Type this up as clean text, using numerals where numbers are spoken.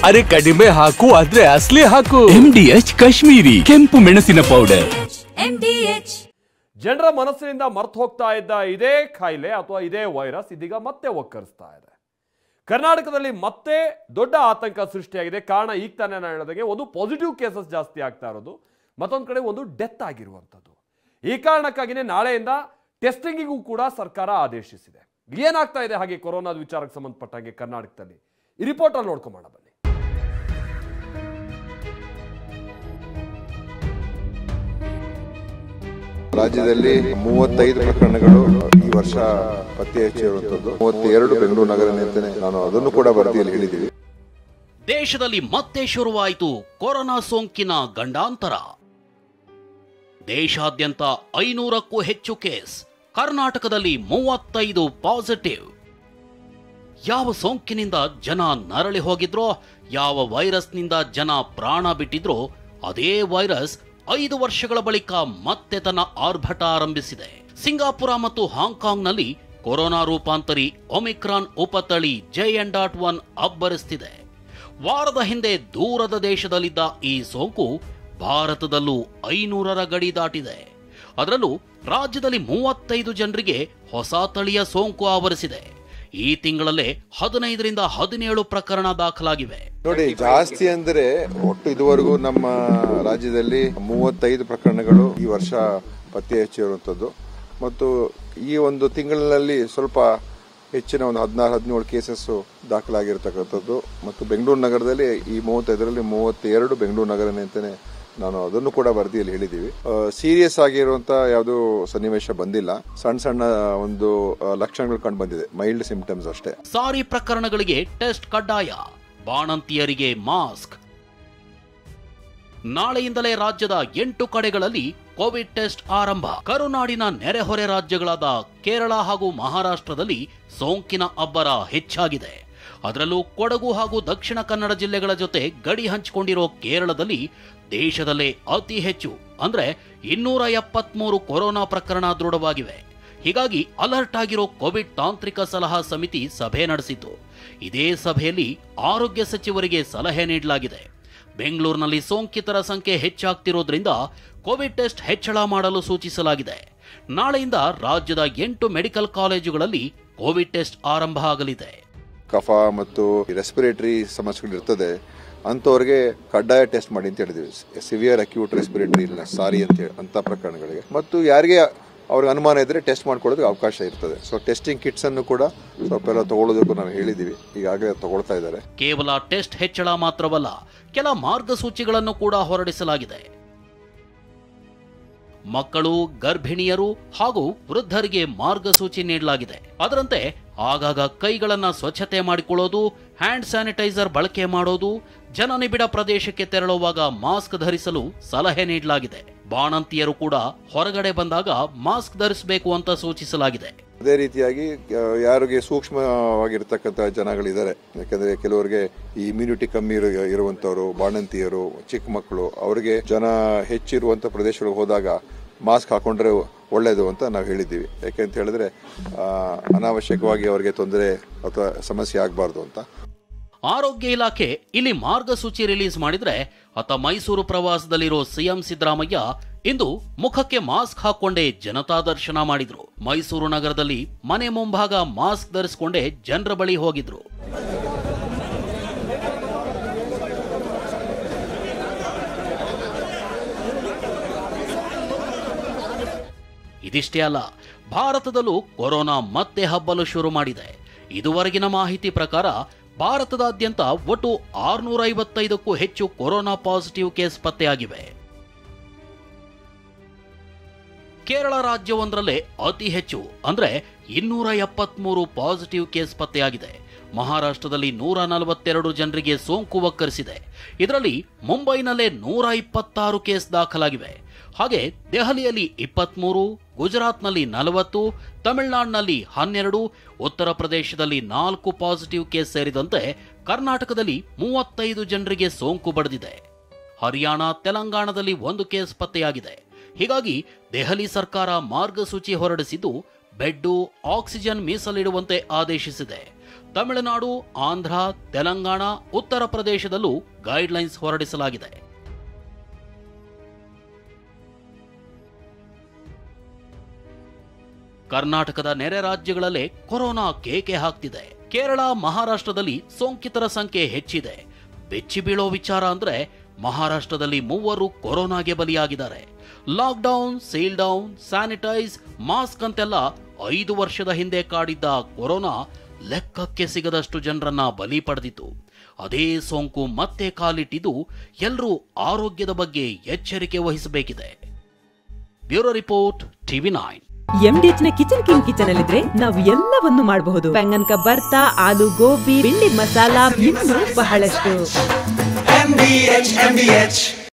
ಅರೆ ಕಡಿಮೆ ಹಾಕು ಆದ್ರೆ ಅಸಲಿ ಹಾಕು. MDH ಕಾಶ್ಮೀರಿ ಕೆಂಪು ಮೆಣಸಿನ ಪೌಡರ್. MDH. ಜನರ ಮನಸ್ಸಿನಿಂದ ಮರ್ತು ಹೋಗ್ತಾ ಇದ್ದ ಇದೇ ಕಾಯಿಲೆ ಅಥವಾ ಇದೇ ವೈರಸ್ ಇದೀಗ ಮತ್ತೆ ಒಕ್ಕರಿಸ್ತಾ ಇದೆ. ಕರ್ನಾಟಕದಲ್ಲಿ ಮತ್ತೆ ದೊಡ್ಡ ಆತಂಕ ಸೃಷ್ಟಿಯಾಗಿದೆ. ಕಾರಣ ಈಗ ತಾನೇ ನಾನು ಹೇಳಿದಾಗೆ ಒಂದು ಪಾಸಿಟಿವ್ ಕೇಸಸ್ ಜಾಸ್ತಿ ಆಗ್ತಾ ಇರೋದು, ಮತ್ತೊಂದು ಕಡೆ ಒಂದು ಡೆತ್ ಆಗಿರುವಂಥದ್ದು. ಈ ಕಾರಣಕ್ಕಾಗಿಯೇ ನಾಳೆಯಿಂದ ಟೆಸ್ಟಿಂಗಿಗೂ ಕೂಡ ಸರ್ಕಾರ ಆದೇಶಿಸಿದೆ. ಏನಾಗ್ತಾ ಇದೆ ಹಾಗೆ ಕೊರೋನಾದ ವಿಚಾರಕ್ಕೆ ಸಂಬಂಧಪಟ್ಟಂಗೆ ಕರ್ನಾಟಕದಲ್ಲಿ ಈ ರಿಪೋರ್ಟ್ ಅಲ್ಲಿ ನೋಡ್ಕೊಂಬೋಣ ಬನ್ನಿ. ರಾಜ್ಯದಲ್ಲಿ 35 ಪ್ರಕರಣಗಳು ಈ ವರ್ಷ ಪತ್ತೆ ಹಚ್ಚಿರುವಂತದ್ದು. 32 ಬೆಂಗಳೂರು ನಗರ ನಿಯಂತ್ರಣೆ, ನಾನು ಅದನ್ನು ಕೂಡ ವರದಿಯಲ್ಲಿ ಹೇಳಿದ್ದೀವಿ. ದೇಶದಲ್ಲಿ ಮತ್ತೆ ಶುರುವಾಯಿತು ಕೊರೋನಾ ಸೋಂಕಿನ ಗಂಡಾಂತರ. ದೇಶಾದ್ಯಂತ 500ಕ್ಕೂ ಹೆಚ್ಚು ಕೇಸ್, ಕರ್ನಾಟಕದಲ್ಲಿ 35 ಪಾಸಿಟಿವ್. ಯಾವ ಸೋಂಕಿನಿಂದ ಜನ ನರಳಿ ಹೋಗಿದ್ರೋ, ಯಾವ ವೈರಸ್ನಿಂದ ಜನ ಪ್ರಾಣ ಬಿಟ್ಟಿದ್ರೋ, ಅದೇ ವೈರಸ್ 5 ವರ್ಷಗಳ ಬಳಿಕ ಮತ್ತೆ ತನ್ನ ಆರ್ಭಟ ಆರಂಭಿಸಿದೆ. ಸಿಂಗಾಪುರ ಮತ್ತು ಹಾಂಗ್ಕಾಂಗ್ನಲ್ಲಿ ಕೊರೋನಾ ರೂಪಾಂತರಿ ಒಮಿಕ್ರಾನ್ ಉಪತಳಿ JN.1 ಅಬ್ಬರಿಸುತ್ತಿದೆ. ವಾರದ ಹಿಂದೆ ದೂರದ ದೇಶದಲ್ಲಿದ್ದ ಈ ಸೋಂಕು ಭಾರತದಲ್ಲೂ 500ರ ಗಡಿ ದಾಟಿದೆ. ಅದರಲ್ಲೂ ರಾಜ್ಯದಲ್ಲಿ 35 ಜನರಿಗೆ ಹೊಸ ತಳಿಯ ಸೋಂಕು ಆವರಿಸಿದೆ. ಈ ತಿಂಗಳಲ್ಲೇ 15ರಿಂದ 17 ಪ್ರಕರಣ ದಾಖಲಾಗಿವೆ. ನೋಡಿ, ಜಾಸ್ತಿ ಅಂದ್ರೆ ಒಟ್ಟು ಇದುವರೆಗೂ ನಮ್ಮ ರಾಜ್ಯದಲ್ಲಿ 35 ಪ್ರಕರಣಗಳು ಈ ವರ್ಷ ಪತ್ತೆ ಹಚ್ಚಿರುವಂತದ್ದು. ಮತ್ತು ಈ ಒಂದು ತಿಂಗಳಿನಲ್ಲಿ ಸ್ವಲ್ಪ ಹೆಚ್ಚಿನ ಒಂದು 16-17 ಕೇಸಸ್ ದಾಖಲಾಗಿರ್ತಕ್ಕಂಥದ್ದು. ಮತ್ತು ಬೆಂಗಳೂರು ನಗರದಲ್ಲಿ ಈ 35ರಲ್ಲಿ 32 ಬೆಂಗಳೂರು ನಗರ ನಿಯಂತ್ರಣೆ, ನಾನು ಅದನ್ನು ಕೂಡ ವರದಿಯಲ್ಲಿ ಹೇಳಿದ್ದೀವಿ. ಸೀರಿಯಸ್ ಆಗಿರುವಂತ ಯಾವುದೂ ಸನ್ನಿವೇಶ ಬಂದಿಲ್ಲ. ಸಣ್ಣ ಸಣ್ಣ ಒಂದು ಲಕ್ಷಣಗಳು ಕಂಡು ಬಂದಿದೆ, ಮೈಲ್ಡ್ ಸಿಂಪ್ಟಮ್ಸ್ ಅಷ್ಟೇ. ಸಾರಿ ಪ್ರಕರಣಗಳಿಗೆ ಟೆಸ್ಟ್ ಕಡ್ಡಾಯ, ಬಾಣಂತಿಯರಿಗೆ ಮಾಸ್ಕ್. ನಾಳೆಯಿಂದಲೇ ರಾಜ್ಯದ 8 ಕಡೆಗಳಲ್ಲಿ ಕೋವಿಡ್ ಟೆಸ್ಟ್ ಆರಂಭ. ಕರುನಾಡಿನ ನೆರೆಹೊರೆ ರಾಜ್ಯಗಳಾದ ಕೇರಳ ಹಾಗೂ ಮಹಾರಾಷ್ಟ್ರದಲ್ಲಿ ಸೋಂಕಿನ ಅಬ್ಬರ ಹೆಚ್ಚಾಗಿದೆ. ಅದರಲ್ಲೂ ಕೊಡಗು ಹಾಗೂ ದಕ್ಷಿಣ ಕನ್ನಡ ಜಿಲ್ಲೆಗಳ ಜೊತೆ ಗಡಿ ಹಂಚಿಕೊಂಡಿರೋ ಕೇರಳದಲ್ಲಿ ದೇಶದಲ್ಲೇ ಅತಿ ಹೆಚ್ಚು ಅಂದ್ರೆ 273 ಕೊರೋನಾ ಪ್ರಕರಣ ದೃಢವಾಗಿವೆ. ಹೀಗಾಗಿ ಅಲರ್ಟ್ ಆಗಿರೋ ಕೋವಿಡ್ ತಾಂತ್ರಿಕ ಸಲಹಾ ಸಮಿತಿ ಸಭೆ ನಡೆಸಿತು. ಇದೇ ಸಭೆಯಲ್ಲಿ ಆರೋಗ್ಯ ಸಚಿವರಿಗೆ ಸಲಹೆ ನೀಡಲಾಗಿದೆ. ಬೆಂಗಳೂರಿನಲ್ಲಿ ಸೋಂಕಿತರ ಸಂಖ್ಯೆ ಹೆಚ್ಚಾಗ್ತಿರೋದ್ರಿಂದ ಕೋವಿಡ್ ಟೆಸ್ಟ್ ಹೆಚ್ಚಳ ಮಾಡಲು ಸೂಚಿಸಲಾಗಿದೆ. ನಾಳೆಯಿಂದ ರಾಜ್ಯದ 8 ಮೆಡಿಕಲ್ ಕಾಲೇಜುಗಳಲ್ಲಿ ಕೋವಿಡ್ ಟೆಸ್ಟ್ ಆರಂಭ ಆಗಲಿದೆ. ಕಫ ಮತ್ತು ರೆಸ್ಪಿರೇಟರಿ ಸಮಸ್ಯೆಗಳು ಇರ್ತದೆ, ಅಂಥವ್ರಿಗೆ ಕಡ್ಡಾಯ ಟೆಸ್ಟ್ ಮಾಡಿ ಅಂತ ಹೇಳಿದ್ವಿ. ಸಿವಿಯರ್ ಅಕ್ಯೂಟ್ ರೆಸ್ಪಿರೇಟರಿ ಇಲ್ಲ ಸಾರಿ ಅಂತ ಹೇಳಿ ಅಂತ ಪ್ರಕರಣಗಳಿಗೆ. ಮತ್ತು ಯಾರಿಗೆ ಅವ್ರಿಗೆ ಅನುಮಾನ ಇದ್ರೆ ಟೆಸ್ಟ್ ಮಾಡ್ಕೊಳ್ಳೋದಕ್ಕೆ ಅವಕಾಶ ಇರ್ತದೆ. ಸೊ ಟೆಸ್ಟಿಂಗ್ ಕಿಟ್ಸ್ ಅನ್ನು ಕೂಡ ಸ್ವಲ್ಪ ಎಲ್ಲ ತಗೊಳ್ಳೋದಕ್ಕೂ ನಾವು ಹೇಳಿದ್ದೀವಿ, ಈಗಾಗಲೇ ತಗೊಳ್ತಾ ಇದ್ದಾರೆ. ಕೇವಲ ಟೆಸ್ಟ್ ಹೆಚ್ಚಳ ಮಾತ್ರವಲ್ಲ, ಕೆಲ ಮಾರ್ಗಸೂಚಿಗಳನ್ನು ಕೂಡ ಹೊರಡಿಸಲಾಗಿದೆ. ಮಕ್ಕಳು, ಗರ್ಭಿಣಿಯರು ಹಾಗೂ ವೃದ್ಧರಿಗೆ ಮಾರ್ಗಸೂಚಿ ನೀಡಲಾಗಿದೆ. ಅದರಂತೆ ಆಗಾಗ ಕೈಗಳನ್ನ ಸ್ವಚ್ಛತೆ ಮಾಡಿಕೊಳ್ಳೋದು, ಹ್ಯಾಂಡ್ ಸ್ಯಾನಿಟೈಸರ್ ಬಳಕೆ ಮಾಡೋದು, ಜನನಿಬಿಡ ಪ್ರದೇಶಕ್ಕೆ ತೆರಳುವಾಗ ಮಾಸ್ಕ್ ಧರಿಸಲು ಸಲಹೆ ನೀಡಲಾಗಿದೆ. ಬಾಣಂತಿಯರು ಕೂಡ ಹೊರಗಡೆ ಬಂದಾಗ ಮಾಸ್ಕ್ ಧರಿಸಬೇಕು ಅಂತ ಸೂಚಿಸಲಾಗಿದೆ. ಅದೇ ರೀತಿಯಾಗಿ ಯಾರಿಗೆ ಸೂಕ್ಷ್ಮವಾಗಿರ್ತಕ್ಕಂಥ ಜನಗಳಿದ್ದಾರೆ, ಯಾಕಂದ್ರೆ ಕೆಲವರಿಗೆ ಈ ಇಮ್ಯುನಿಟಿ ಕಮ್ಮಿ ಇರುವಂತವರು, ಬಾಣಂತಿಯರು, ಚಿಕ್ಕ ಮಕ್ಕಳು, ಅವರಿಗೆ ಜನ ಹೆಚ್ಚಿರುವಂತ ಪ್ರದೇಶಗಳಿಗೆ ಹೋದಾಗ ಮಾಸ್ಕ್ ಹಾಕೊಂಡ್ರೆ ಒಳ್ಳೇದು ಅಂತ ನಾವು ಹೇಳಿದ್ದೀವಿ. ಯಾಕೆಂತ ಹೇಳಿದ್ರೆ ಅನಾವಶ್ಯಕವಾಗಿ ಅವರಿಗೆ ತೊಂದರೆ ಅಥವಾ ಸಮಸ್ಯೆ ಆಗಬಾರ್ದು ಅಂತ. ಆರೋಗ್ಯ ಇಲಾಖೆ ಇಲ್ಲಿ ಮಾರ್ಗಸೂಚಿ ರಿಲೀಸ್ ಮಾಡಿದ್ರೆ, ಆತ ಮೈಸೂರು ಪ್ರವಾಸದಲ್ಲಿರೋ ಸಿಎಂ ಸಿದ್ದರಾಮಯ್ಯ ಇಂದು ಮುಖಕ್ಕೆ ಮಾಸ್ಕ್ ಹಾಕೊಂಡೇ ಜನತಾ ದರ್ಶನ ಮಾಡಿದ್ರು. ಮೈಸೂರು ನಗರದಲ್ಲಿ ಮನೆ ಮುಂಭಾಗ ಮಾಸ್ಕ್ ಧರಿಸಿಕೊಂಡೇ ಜನರ ಬಳಿ ಹೋಗಿದ್ರು. ಇದಿಷ್ಟೇ ಅಲ್ಲ, ಭಾರತದಲ್ಲೂ ಕೊರೋನಾ ಮತ್ತೆ ಹಬ್ಬಲು ಶುರು ಮಾಡಿದೆ. ಇದುವರೆಗಿನ ಮಾಹಿತಿ ಪ್ರಕಾರ ಭಾರತದಾದ್ಯಂತ ಒಟ್ಟು 655ಕ್ಕೂ ಹೆಚ್ಚು ಕೊರೋನಾ ಪಾಸಿಟಿವ್ ಕೇಸ್ ಪತ್ತೆಯಾಗಿವೆ. ಕೇರಳ ರಾಜ್ಯವೊಂದರಲ್ಲೇ ಅತಿ ಹೆಚ್ಚು ಅಂದ್ರೆ 273 ಪಾಸಿಟಿವ್ ಕೇಸ್ ಪತ್ತೆಯಾಗಿದೆ. ಮಹಾರಾಷ್ಟ್ರದಲ್ಲಿ 142 ಜನರಿಗೆ ಸೋಂಕು ಒಕ್ಕರಿಸಿದೆ. ಇದರಲ್ಲಿ ಮುಂಬೈನಲ್ಲೇ 126 ಕೇಸ್ ದಾಖಲಾಗಿವೆ. ಹಾಗೆ ದೆಹಲಿಯಲ್ಲಿ 23, ಗುಜರಾತ್ನಲ್ಲಿ 40, ತಮಿಳುನಾಡಿನಲ್ಲಿ 12, ಉತ್ತರ ಪ್ರದೇಶದಲ್ಲಿ 4 ಪಾಸಿಟಿವ್ ಕೇಸ್ ಸೇರಿದಂತೆ ಕರ್ನಾಟಕದಲ್ಲಿ 35 ಜನರಿಗೆ ಸೋಂಕು ಬಡಿದಿದೆ. ಹರಿಯಾಣ, ತೆಲಂಗಾಣದಲ್ಲಿ 1 ಕೇಸ್ ಪತ್ತೆಯಾಗಿದೆ. ಹೀಗಾಗಿ ದೆಹಲಿ ಸರ್ಕಾರ ಮಾರ್ಗಸೂಚಿ ಹೊರಡಿಸಿದ್ದು ಬೆಡ್ಡು, ಆಕ್ಸಿಜನ್ ಮೀಸಲಿಡುವಂತೆ ಆದೇಶಿಸಿದೆ. ತಮಿಳುನಾಡು, ಆಂಧ್ರ, ತೆಲಂಗಾಣ, ಉತ್ತರ ಪ್ರದೇಶದಲ್ಲೂ ಗೈಡ್ಲೈನ್ಸ್ ಹೊರಡಿಸಲಾಗಿದೆ. ಕರ್ನಾಟಕದ ನೆರೆ ರಾಜ್ಯಗಳಲ್ಲೇ ಕೊರೋನಾ ಕೇಕೆ ಹಾಕ್ತಿದೆ. ಕೇರಳ, ಮಹಾರಾಷ್ಟ್ರದಲ್ಲಿ ಸೋಂಕಿತರ ಸಂಖ್ಯೆ ಹೆಚ್ಚಿದೆ. ಬೆಚ್ಚಿ ಬೀಳೋ ವಿಚಾರ ಅಂದ್ರೆ ಮಹಾರಾಷ್ಟ್ರದಲ್ಲಿ 3 ಕೊರೋನಾಗೆ ಬಲಿಯಾಗಿದ್ದಾರೆ. Lockdown, seal down, sanitise, mask ಅಂತೆಲ್ಲ 5 ವರ್ಷದ ಹಿಂದೆ ಕಾಡಿದ್ದ ಕೊರೋನಾ ಲೆಕ್ಕಕ್ಕೆ ಸಿಗದಷ್ಟು ಜನರನ್ನ ಬಲಿ ಪಡೆದಿತ್ತು. ಅದೇ ಸೋಂಕು ಮತ್ತೆ ಕಾಲಿಟ್ಟಿದ್ದು ಎಲ್ಲರೂ ಆರೋಗ್ಯದ ಬಗ್ಗೆ ಎಚ್ಚರಿಕೆ ವಹಿಸಬೇಕಿದೆ. Bureau report, TV9. MDH ನ ಕಿಚನ್ ಅಲ್ಲಿದ್ರೆ ನಾವು ಎಲ್ಲವನ್ನು ಮಾಡಬಹುದು. ಬೆಂಗನ್ ಕಾ ಬರ್ತಾ, ಆಲೂ ಗೋಬಿ, ಭಿಂಡಿ ಮಸಾಲಾ, ಇನ್ನೂ ಬಹಳಷ್ಟು. MDH